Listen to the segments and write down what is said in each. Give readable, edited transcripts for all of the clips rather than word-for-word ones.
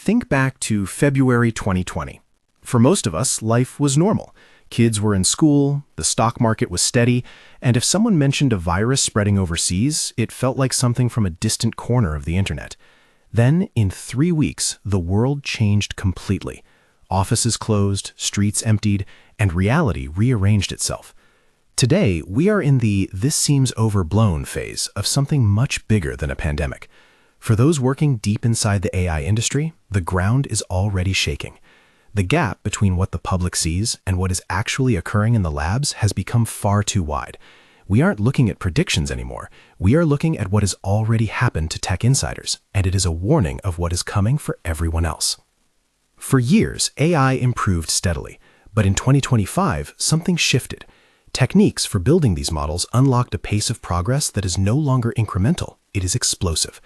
Think back to February 2020. For most of us, life was normal. Kids were in school, the stock market was steady, and if someone mentioned a virus spreading overseas, it felt like something from a distant corner of the internet. Then, in 3 weeks, the world changed completely. Offices closed, streets emptied, and reality rearranged itself. Today, we are in the "this seems overblown" phase of something much bigger than a pandemic. For those working deep inside the AI industry, the ground is already shaking. The gap between what the public sees and what is actually occurring in the labs has become far too wide. We aren't looking at predictions anymore. We are looking at what has already happened to tech insiders, and it is a warning of what is coming for everyone else. For years, AI improved steadily, but in 2025, something shifted. Techniques for building these models unlocked a pace of progress that is no longer incremental, it is explosive.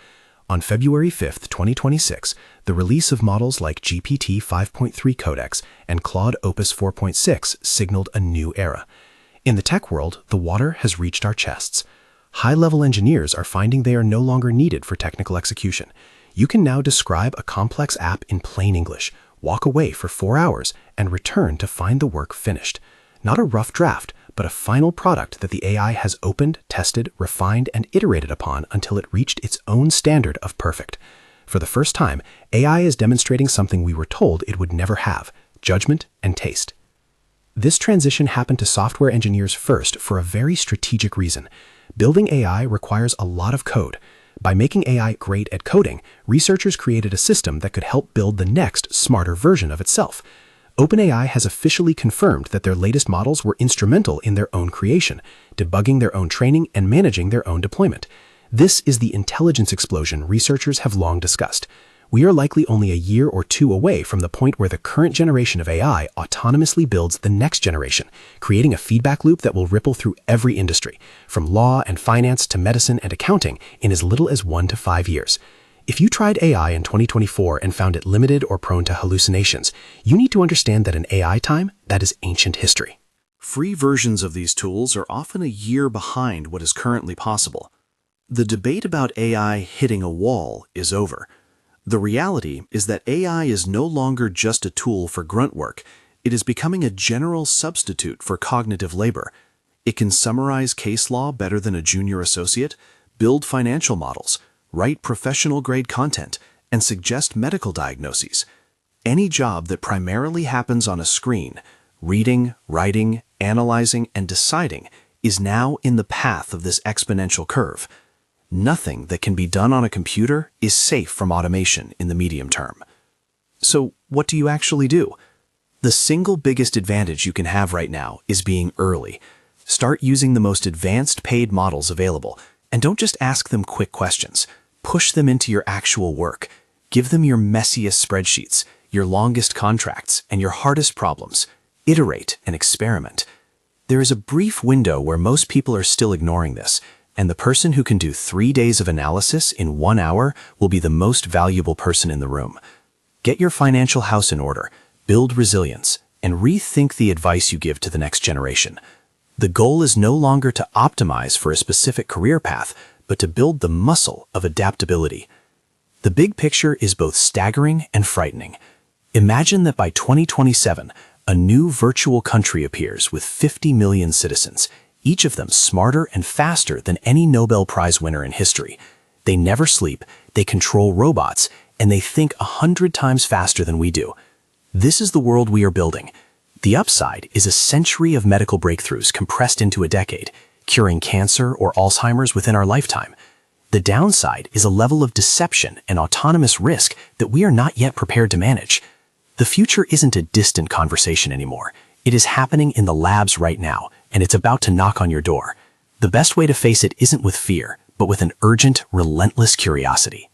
On February 5, 2026, the release of models like GPT-5.3 Codex and Claude Opus 4.6 signaled a new era. In the tech world, the water has reached our chests. High-level engineers are finding they are no longer needed for technical execution. You can now describe a complex app in plain English, walk away for 4 hours, and return to find the work finished. Not a rough draft, but a final product that the AI has opened, tested, refined, and iterated upon until it reached its own standard of perfect. For the first time, AI is demonstrating something we were told it would never have: judgment and taste. This transition happened to software engineers first for a very strategic reason. Building AI requires a lot of code. By making AI great at coding, researchers created a system that could help build the next, smarter version of itself. OpenAI has officially confirmed that their latest models were instrumental in their own creation, debugging their own training and managing their own deployment. This is the intelligence explosion researchers have long discussed. We are likely only a year or two away from the point where the current generation of AI autonomously builds the next generation, creating a feedback loop that will ripple through every industry, from law and finance to medicine and accounting, in as little as 1 to 5 years. If you tried AI in 2024 and found it limited or prone to hallucinations, you need to understand that in AI time, that is ancient history. Free versions of these tools are often a year behind what is currently possible. The debate about AI hitting a wall is over. The reality is that AI is no longer just a tool for grunt work. It is becoming a general substitute for cognitive labor. It can summarize case law better than a junior associate, build financial models, write professional-grade content, and suggest medical diagnoses. Any job that primarily happens on a screen, reading, writing, analyzing, and deciding, is now in the path of this exponential curve. Nothing that can be done on a computer is safe from automation in the medium term. So what do you actually do? The single biggest advantage you can have right now is being early. Start using the most advanced paid models available, and don't just ask them quick questions. Push them into your actual work. Give them your messiest spreadsheets, your longest contracts, and your hardest problems. Iterate and experiment. There is a brief window where most people are still ignoring this, and the person who can do 3 days of analysis in 1 hour will be the most valuable person in the room. Get your financial house in order, build resilience, and rethink the advice you give to the next generation. The goal is no longer to optimize for a specific career path, but to build the muscle of adaptability. The big picture is both staggering and frightening. Imagine that by 2027, a new virtual country appears with 50 million citizens, each of them smarter and faster than any Nobel Prize winner in history. They never sleep, they control robots, and they think 100 times faster than we do. This is the world we are building. The upside is a century of medical breakthroughs compressed into a decade, curing cancer or Alzheimer's within our lifetime. The downside is a level of deception and autonomous risk that we are not yet prepared to manage. The future isn't a distant conversation anymore. It is happening in the labs right now, and it's about to knock on your door. The best way to face it isn't with fear, but with an urgent, relentless curiosity.